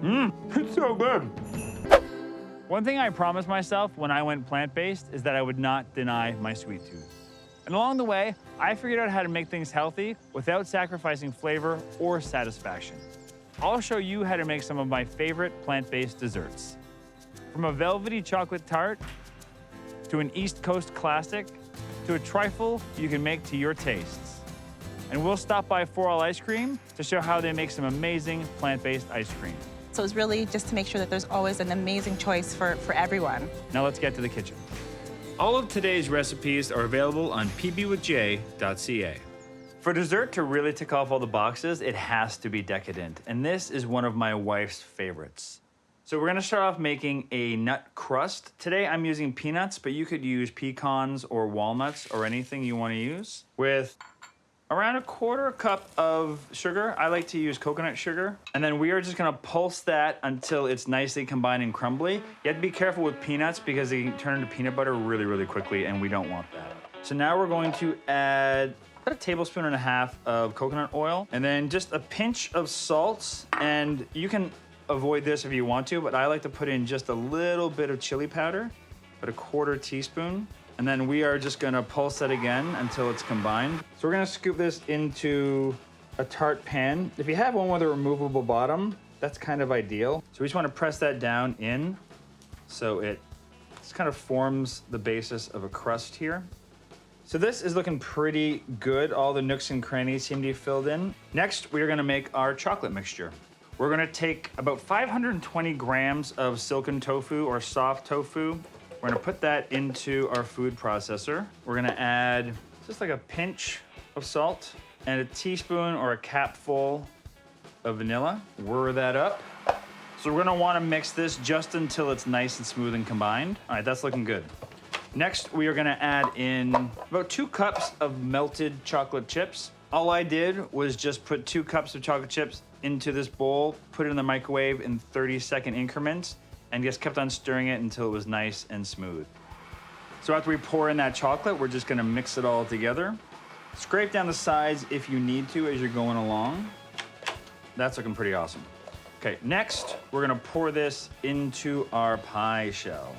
It's so good. One thing I promised myself when I went plant-based is that I would not deny my sweet tooth. And along the way, I figured out how to make things healthy without sacrificing flavor or satisfaction. I'll show you how to make some of my favorite plant-based desserts. From a velvety chocolate tart, to an East Coast classic, to a trifle you can make to your tastes. And we'll stop by For All Ice Cream to show how they make some amazing plant-based ice cream. So it's really just to make sure that there's always an amazing choice for everyone. Now let's get to the kitchen. All of today's recipes are available on pbwithj.ca. For dessert to really tick off all the boxes, it has to be decadent. And this is one of my wife's favorites. So we're gonna start off making a nut crust. Today I'm using peanuts, but you could use pecans or walnuts or anything you wanna use. With around 1/4 cup of sugar. I like to use coconut sugar. And then we are just gonna pulse that until it's nicely combined and crumbly. You have to be careful with peanuts because they can turn into peanut butter really, really quickly, and we don't want that. So now we're going to add about 1.5 tablespoons of coconut oil, and then just a pinch of salt. And you can avoid this if you want to, but I like to put in just a little bit of chili powder, about 1/4 teaspoon. And then we are just gonna pulse that again until it's combined. So we're gonna scoop this into a tart pan. If you have one with a removable bottom, that's kind of ideal. So we just wanna press that down in so it just kind of forms the basis of a crust here. So this is looking pretty good. All the nooks and crannies seem to be filled in. Next, we're gonna make our chocolate mixture. We're gonna take about 520 grams of silken tofu or soft tofu. We're gonna put that into our food processor. We're gonna add just like a pinch of salt and a teaspoon or a capful of vanilla. Whir that up. So we're gonna wanna mix this just until it's nice and smooth and combined. All right, that's looking good. Next, we are gonna add in about 2 cups of melted chocolate chips. All I did was just put 2 cups of chocolate chips into this bowl, put it in the microwave in 30-second increments, and just kept on stirring it until it was nice and smooth. So after we pour in that chocolate, we're just gonna mix it all together. Scrape down the sides if you need to as you're going along. That's looking pretty awesome. Okay, next, we're gonna pour this into our pie shell.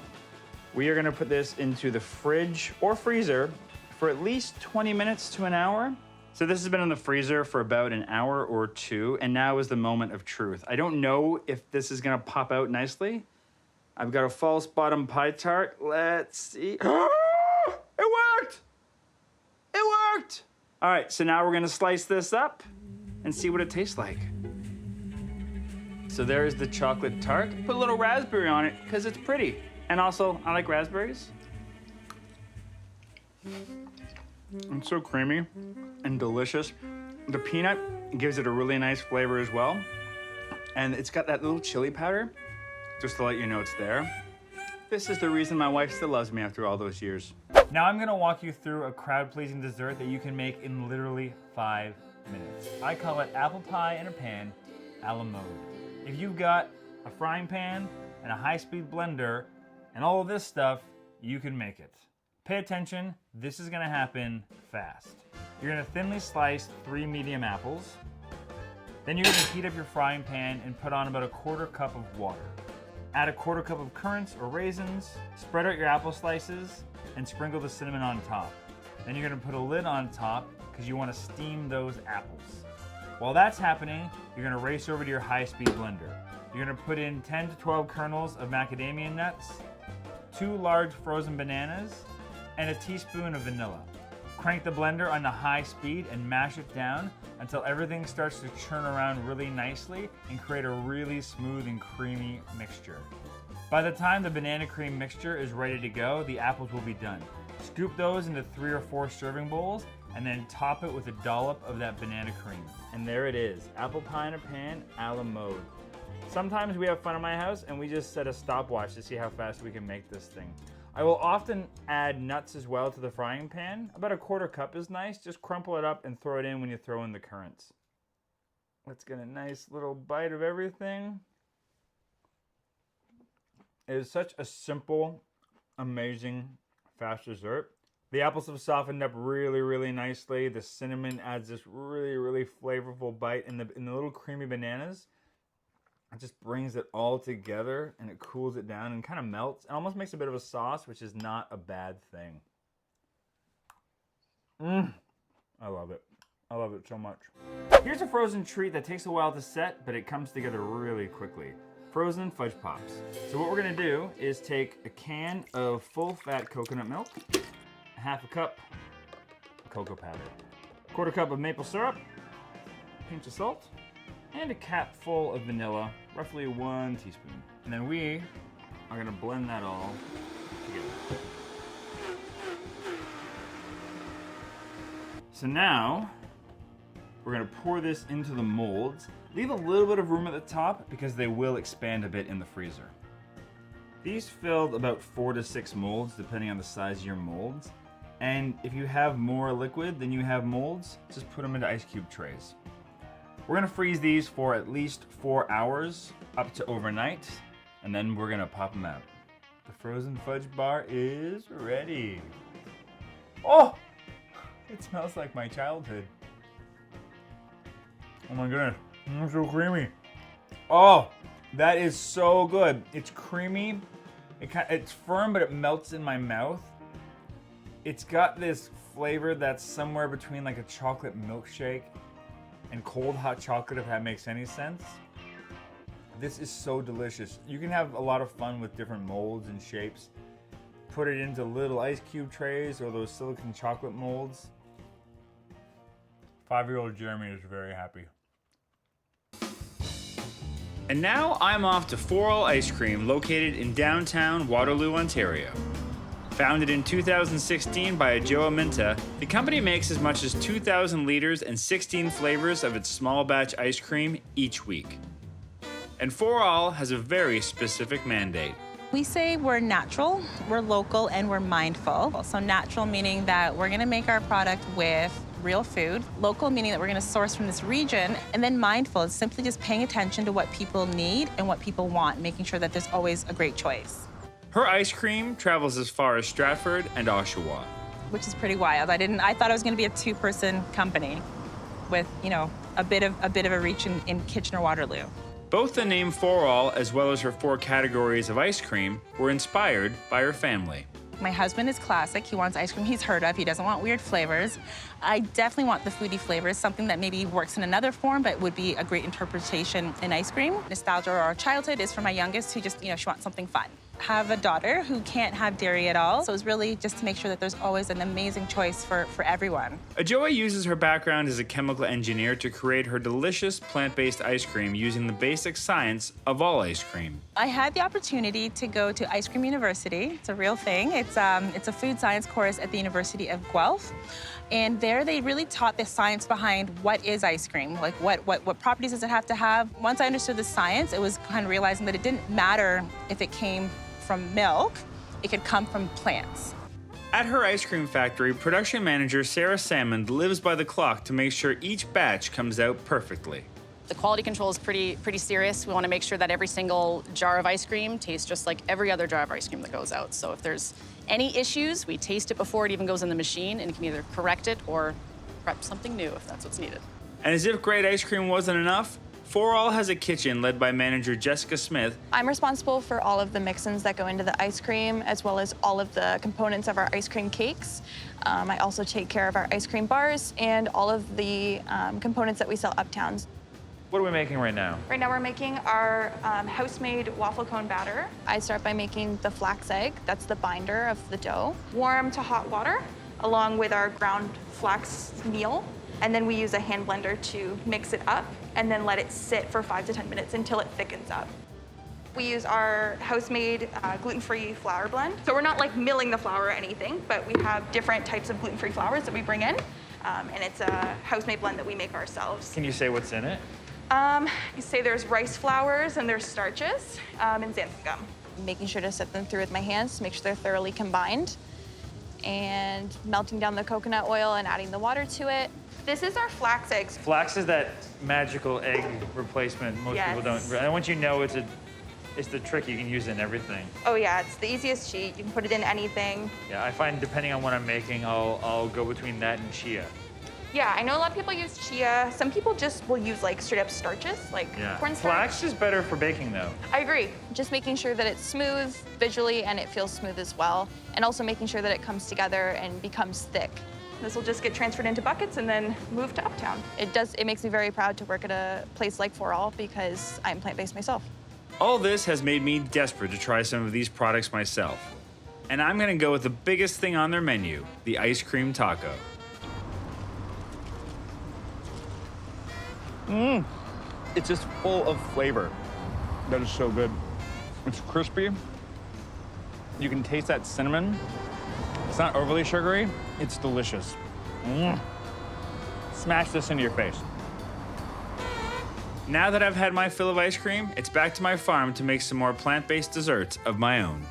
We are gonna put this into the fridge or freezer for at least 20 minutes to an hour. So this has been in the freezer for about an hour or 2, and now is the moment of truth. I don't know if this is gonna pop out nicely. I've got a false bottom pie tart. Let's see. It worked! It worked! All right, so now we're gonna slice this up and see what it tastes like. So there's the chocolate tart. Put a little raspberry on it because it's pretty. And also, I like raspberries. It's so creamy and delicious. The peanut gives it a really nice flavor as well. And it's got that little chili powder, just to let you know it's there. This is the reason my wife still loves me after all those years. Now I'm gonna walk you through a crowd-pleasing dessert that you can make in literally 5 minutes. I call it apple pie in a pan a la mode. If you've got a frying pan and a high-speed blender and all of this stuff, you can make it. Pay attention, this is gonna happen fast. You're gonna thinly slice 3 medium apples. Then you're gonna heat up your frying pan and put on about 1/4 cup of water. Add 1/4 cup of currants or raisins, spread out your apple slices, and sprinkle the cinnamon on top. Then you're gonna put a lid on top because you wanna steam those apples. While that's happening, you're gonna race over to your high-speed blender. You're gonna put in 10 to 12 kernels of macadamia nuts, 2 large frozen bananas, and a teaspoon of vanilla. Crank the blender on the high speed and mash it down until everything starts to churn around really nicely and create a really smooth and creamy mixture. By the time the banana cream mixture is ready to go, the apples will be done. Scoop those into 3 or 4 serving bowls and then top it with a dollop of that banana cream. And there it is, apple pie in a pan a la mode. Sometimes we have fun at my house and we just set a stopwatch to see how fast we can make this thing. I will often add nuts as well to the frying pan. About 1/4 cup is nice. Just crumple it up and throw it in when you throw in the currants. Let's get a nice little bite of everything. It is such a simple, amazing, fast dessert. The apples have softened up really, really nicely. The cinnamon adds this really, really flavorful bite, and the little creamy bananas It just brings it all together and it cools it down and kind of melts. It almost makes a bit of a sauce, which is not a bad thing. I love it. I love it so much. Here's a frozen treat that takes a while to set, but it comes together really quickly. Frozen Fudge Pops. So what we're gonna do is take a can of full-fat coconut milk, a half a cup of cocoa powder, a quarter cup of maple syrup, a pinch of salt, and a cap full of vanilla, roughly 1 teaspoon. And then we are gonna blend that all together. So now, we're gonna pour this into the molds. Leave a little bit of room at the top because they will expand a bit in the freezer. These filled about 4 to 6 molds, depending on the size of your molds. And if you have more liquid than you have molds, just put them into ice cube trays. We're gonna freeze these for at least 4 hours, up to overnight, and then we're gonna pop them out. The frozen fudge bar is ready. Oh! It smells like my childhood. Oh my goodness, it's so creamy. Oh, that is so good. It's creamy, it's firm, but it melts in my mouth. It's got this flavor that's somewhere between like a chocolate milkshake and cold hot chocolate, if that makes any sense. This is so delicious. You can have a lot of fun with different molds and shapes. Put it into little ice cube trays or those silicone chocolate molds. 5-year-old Jeremy is very happy. And now I'm off to 4 All Ice Cream, located in downtown Waterloo, Ontario. Founded in 2016 by Joe Aminta, the company makes as much as 2,000 liters and 16 flavors of its small batch ice cream each week. And 4 All has a very specific mandate. We say we're natural, we're local, and we're mindful. So natural meaning that we're gonna make our product with real food. Local meaning that we're gonna source from this region. And then mindful is simply just paying attention to what people need and what people want, making sure that there's always a great choice. Her ice cream travels as far as Stratford and Oshawa. Which is pretty wild. I thought it was gonna be a 2-person company with, you know, a bit of a reach in Kitchener-Waterloo. Both the name 4 All, as well as her 4 categories of ice cream, were inspired by her family. My husband is classic. He wants ice cream he's heard of. He doesn't want weird flavors. I definitely want the foodie flavors, something that maybe works in another form, but would be a great interpretation in ice cream. Nostalgia or childhood is for my youngest, who just, she wants something fun. Have a daughter who can't have dairy at all, so it's really just to make sure that there's always an amazing choice for everyone. Ajoa uses her background as a chemical engineer to create her delicious plant-based ice cream using the basic science of all ice cream. I had the opportunity to go to Ice Cream University. It's a real thing. It's a food science course at the University of Guelph. And there they really taught the science behind what is ice cream, like what properties does it have to have. Once I understood the science, it was kind of realizing that it didn't matter if it came from milk, it could come from plants. At her ice cream factory, production manager Sarah Salmond lives by the clock to make sure each batch comes out perfectly. The quality control is pretty serious. We want to make sure that every single jar of ice cream tastes just like every other jar of ice cream that goes out. So if there's any issues, we taste it before it even goes in the machine and can either correct it or prep something new if that's what's needed. And as if great ice cream wasn't enough, 4 All has a kitchen led by manager Jessica Smith. I'm responsible for all of the mix-ins that go into the ice cream, as well as all of the components of our ice cream cakes. I also take care of our ice cream bars and all of the components that we sell uptown. What are we making right now? Right now we're making our house-made waffle cone batter. I start by making the flax egg, that's the binder of the dough. Warm to hot water, along with our ground flax meal. And then we use a hand blender to mix it up and then let it sit for 5 to 10 minutes until it thickens up. We use our house-made gluten-free flour blend. So we're not like milling the flour or anything, but we have different types of gluten-free flours that we bring in. And it's a house-made blend that we make ourselves. Can you say what's in it? You say there's rice flours and there's starches and xanthan gum. Making sure to set them through with my hands to make sure they're thoroughly combined. And melting down the coconut oil and adding the water to it. This is our flax eggs. Flax is that magical egg replacement most people don't. And once you know it's the trick, you can use it in everything. Oh yeah, it's the easiest cheat. You can put it in anything. Yeah, I find depending on what I'm making, I'll go between that and chia. Yeah, I know a lot of people use chia. Some people just will use like straight up starches, like cornstarch. Flax is better for baking though. I agree. Just making sure that it's smooth visually and it feels smooth as well. And also making sure that it comes together and becomes thick. This will just get transferred into buckets and then move to Uptown. It makes me very proud to work at a place like For All because I'm plant-based myself. All this has made me desperate to try some of these products myself. And I'm gonna go with the biggest thing on their menu, the ice cream taco. It's just full of flavor. That is so good. It's crispy. You can taste that cinnamon. It's not overly sugary. It's delicious. Smash this into your face. Now that I've had my fill of ice cream, it's back to my farm to make some more plant-based desserts of my own.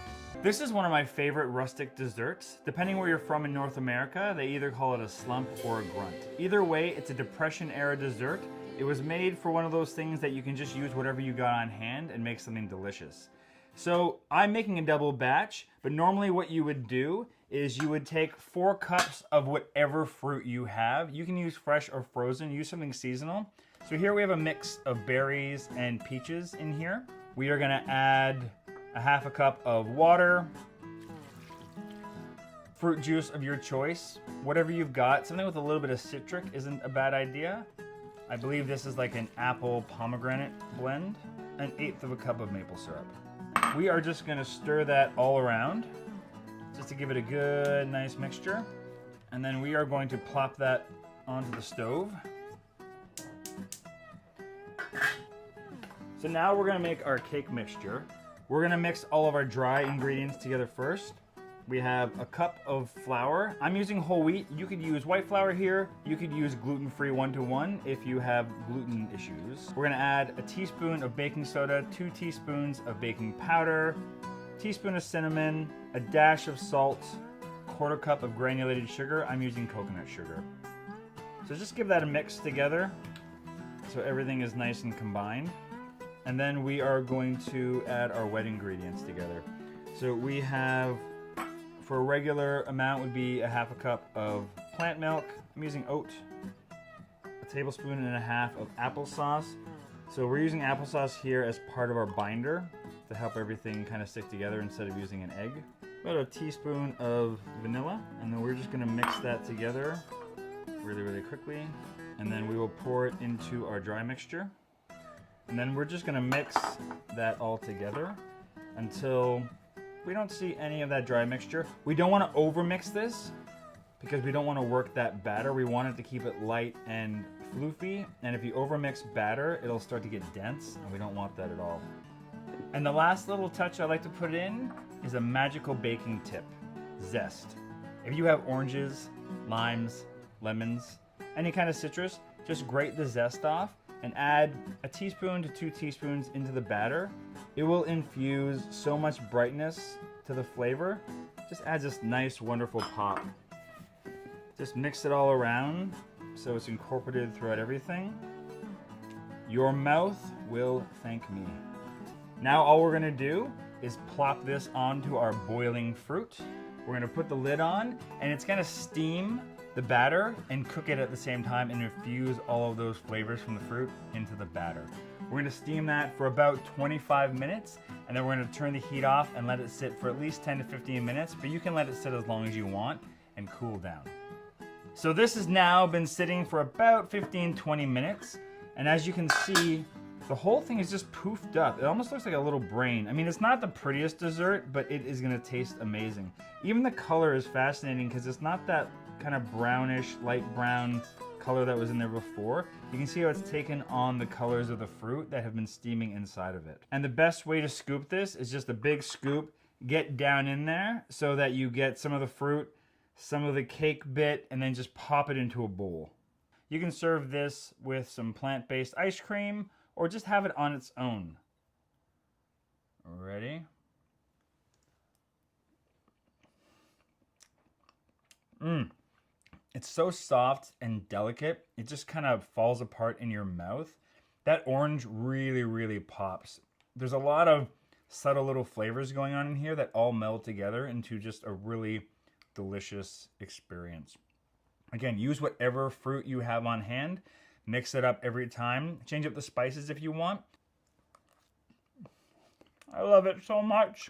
This is one of my favorite rustic desserts. Depending where you're from in North America, they either call it a slump or a grunt. Either way, it's a Depression-era dessert. It was made for one of those things that you can just use whatever you got on hand and make something delicious. So I'm making a double batch, but normally what you would do is you would take 4 cups of whatever fruit you have. You can use fresh or frozen, use something seasonal. So here we have a mix of berries and peaches in here. We are gonna add a half a cup of water, fruit juice of your choice, whatever you've got. Something with a little bit of citric isn't a bad idea. I believe this is like an apple pomegranate blend, 1/8 of a cup of maple syrup. We are just gonna stir that all around just to give it a good, nice mixture. And then we are going to plop that onto the stove. So now we're gonna make our cake mixture. We're gonna mix all of our dry ingredients together first. We have a cup of flour. I'm using whole wheat. You could use white flour here. You could use gluten-free 1-to-1 if you have gluten issues. We're gonna add a teaspoon of baking soda, 2 teaspoons of baking powder, teaspoon of cinnamon, a dash of salt, 1/4 cup of granulated sugar. I'm using coconut sugar. So just give that a mix together so everything is nice and combined. And then we are going to add our wet ingredients together. So we have, for a regular amount would be a half a cup of plant milk. I'm using oat, a tablespoon and a half of applesauce. So we're using applesauce here as part of our binder to help everything kind of stick together instead of using an egg. About a teaspoon of vanilla, and then we're just gonna mix that together really, really quickly. And then we will pour it into our dry mixture. And then we're just gonna mix that all together until we don't see any of that dry mixture. We don't wanna overmix this because we don't wanna work that batter. We want it to keep it light and floofy. And if you overmix batter, it'll start to get dense, and we don't want that at all. And the last little touch I like to put in is a magical baking tip, zest. If you have oranges, limes, lemons, any kind of citrus, just grate the zest off and add a teaspoon to 2 teaspoons into the batter. It will infuse so much brightness to the flavor. Just adds this nice, wonderful pop. Just mix it all around so it's incorporated throughout everything. Your mouth will thank me. Now all we're gonna do is plop this onto our boiling fruit. We're gonna put the lid on, and it's gonna steam the batter and cook it at the same time and infuse all of those flavors from the fruit into the batter. We're gonna steam that for about 25 minutes, and then we're gonna turn the heat off and let it sit for at least 10 to 15 minutes, but you can let it sit as long as you want and cool down. So this has now been sitting for about 15-20 minutes, and as you can see, the whole thing is just poofed up. It almost looks like a little brain. I mean, it's not the prettiest dessert, but it is gonna taste amazing. Even the color is fascinating because it's not that kind of brownish, light brown color that was in there before. You can see how it's taken on the colors of the fruit that have been steaming inside of it. And the best way to scoop this is just a big scoop, get down in there so that you get some of the fruit, some of the cake bit, and then just pop it into a bowl. You can serve this with some plant-based ice cream or just have it on its own. Ready? It's so soft and delicate, it just kind of falls apart in your mouth. That orange really, really pops. There's a lot of subtle little flavors going on in here that all meld together into just a really delicious experience. Again, use whatever fruit you have on hand. Mix it up every time. Change up the spices if you want. I love it so much.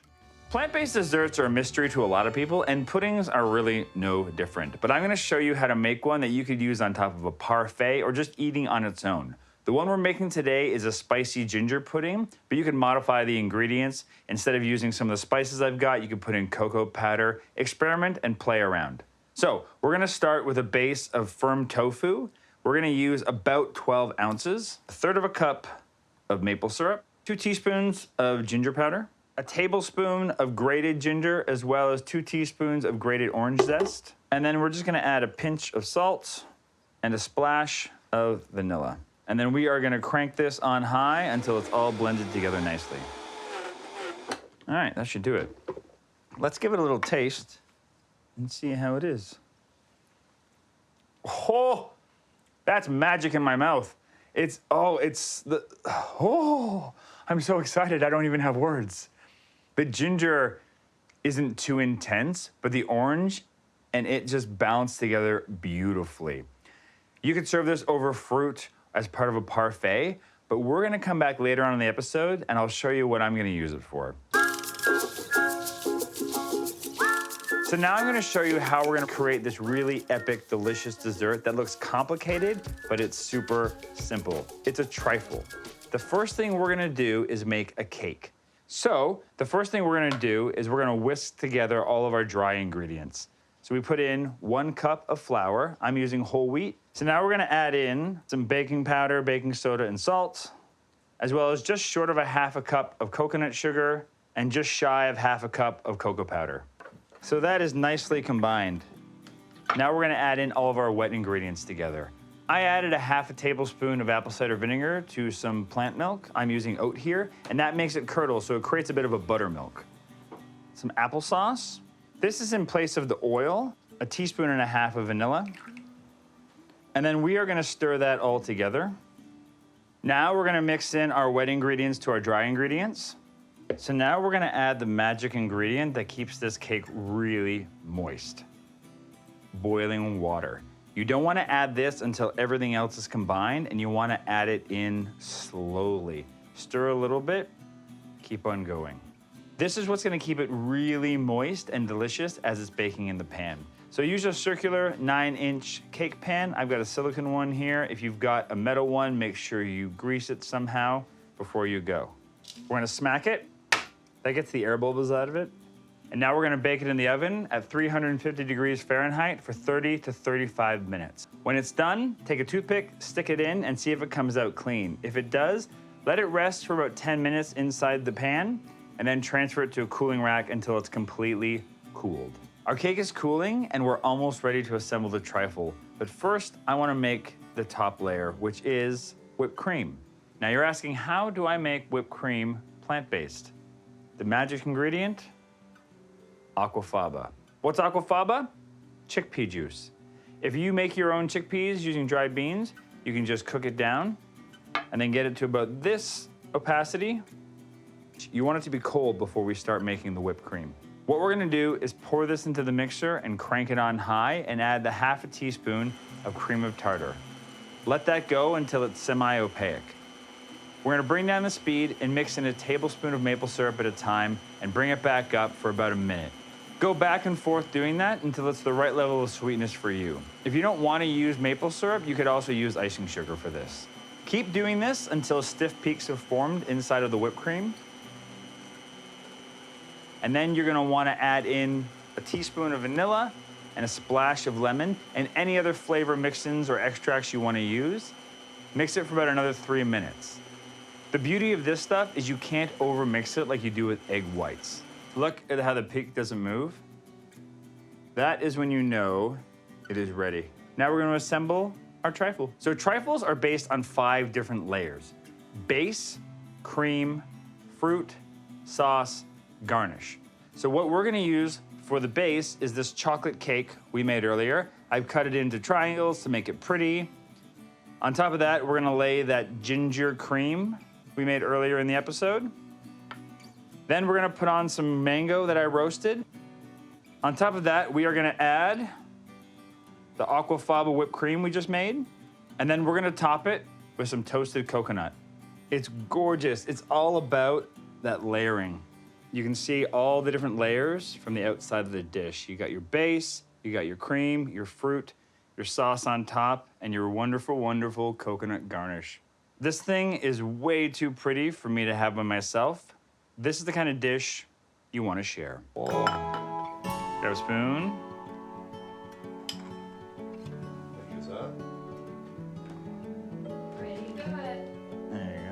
Plant-based desserts are a mystery to a lot of people, and puddings are really no different. But I'm gonna show you how to make one that you could use on top of a parfait or just eating on its own. The one we're making today is a spicy ginger pudding, but you can modify the ingredients. Instead of using some of the spices I've got, you can put in cocoa powder, experiment, and play around. So we're gonna start with a base of firm tofu. We're gonna use about 12 ounces, 1/3 of a cup of maple syrup, 2 teaspoons of ginger powder, a tablespoon of grated ginger, as well as 2 teaspoons of grated orange zest. And then we're just gonna add a pinch of salt and a splash of vanilla. And then we are gonna crank this on high until it's all blended together nicely. All right, that should do it. Let's give it a little taste and see how it is. Oh, that's magic in my mouth. I'm so excited, I don't even have words. The ginger isn't too intense, but the orange and it just balanced together beautifully. You could serve this over fruit as part of a parfait, but we're gonna come back later on in the episode and I'll show you what I'm gonna use it for. So now I'm gonna show you how we're gonna create this really epic, delicious dessert that looks complicated, but it's super simple. It's a trifle. The first thing we're gonna do is make a cake. So the first thing we're gonna do is we're gonna whisk together all of our dry ingredients. So we put in 1 cup of flour. I'm using whole wheat. So now we're gonna add in some baking powder, baking soda, and salt, as well as just short of a 1/2 cup of coconut sugar and just shy of 1/2 cup of cocoa powder. So that is nicely combined. Now we're gonna add in all of our wet ingredients together. I added a 1/2 tablespoon of apple cider vinegar to some plant milk. I'm using oat here, and that makes it curdle, so it creates a bit of a buttermilk. Some applesauce. This is in place of the oil, a 1.5 teaspoons of vanilla. And then we are gonna stir that all together. Now we're gonna mix in our wet ingredients to our dry ingredients. So now we're gonna add the magic ingredient that keeps this cake really moist. Boiling water. You don't wanna add this until everything else is combined, and you wanna add it in slowly. Stir a little bit, keep on going. This is what's gonna keep it really moist and delicious as it's baking in the pan. So use a circular 9-inch cake pan. I've got a silicone one here. If you've got a metal one, make sure you grease it somehow before you go. We're gonna smack it. That gets the air bubbles out of it. And now we're gonna bake it in the oven at 350 degrees Fahrenheit for 30 to 35 minutes. When it's done, take a toothpick, stick it in, and see if it comes out clean. If it does, let it rest for about 10 minutes inside the pan, and then transfer it to a cooling rack until it's completely cooled. Our cake is cooling, and we're almost ready to assemble the trifle. But first, I wanna make the top layer, which is whipped cream. Now you're asking, how do I make whipped cream plant-based? The magic ingredient? Aquafaba. What's Aquafaba? Chickpea juice. If you make your own chickpeas using dried beans, you can just cook it down and then get it to about this opacity. You want it to be cold before we start making the whipped cream. What we're gonna do is pour this into the mixer and crank it on high and add the 1/2 teaspoon of cream of tartar. Let that go until it's semi-opaque. We're gonna bring down the speed and mix in a tablespoon of maple syrup at a time and bring it back up for about a minute. Go back and forth doing that until it's the right level of sweetness for you. If you don't wanna use maple syrup, you could also use icing sugar for this. Keep doing this until stiff peaks have formed inside of the whipped cream. And then you're gonna wanna add in a teaspoon of vanilla and a splash of lemon and any other flavor mix-ins or extracts you wanna use. Mix it for about another 3 minutes. The beauty of this stuff is you can't over-mix it like you do with egg whites. Look at how the peak doesn't move. That is when you know it is ready. Now we're gonna assemble our trifle. So trifles are based on 5 different layers: base, cream, fruit, sauce, garnish. So what we're gonna use for the base is this chocolate cake we made earlier. I've cut it into triangles to make it pretty. On top of that, we're gonna lay that ginger cream we made earlier in the episode. Then we're gonna put on some mango that I roasted. On top of that, we are gonna add the Aquafaba whipped cream we just made, and then we're gonna top it with some toasted coconut. It's gorgeous. It's all about that layering. You can see all the different layers from the outside of the dish. You got your base, you got your cream, your fruit, your sauce on top, and your wonderful, wonderful coconut garnish. This thing is way too pretty for me to have by myself. This is the kind of dish you want to share. Grab a spoon. Ready to do it. There you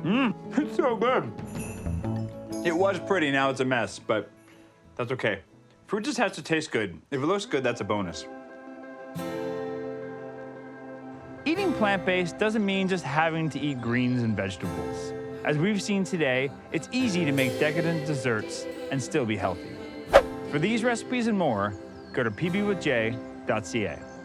go. It's so good. It was pretty, now it's a mess, but that's okay. Fruit just has to taste good. If it looks good, that's a bonus. Eating plant-based doesn't mean just having to eat greens and vegetables. As we've seen today, it's easy to make decadent desserts and still be healthy. For these recipes and more, go to pbwithj.ca.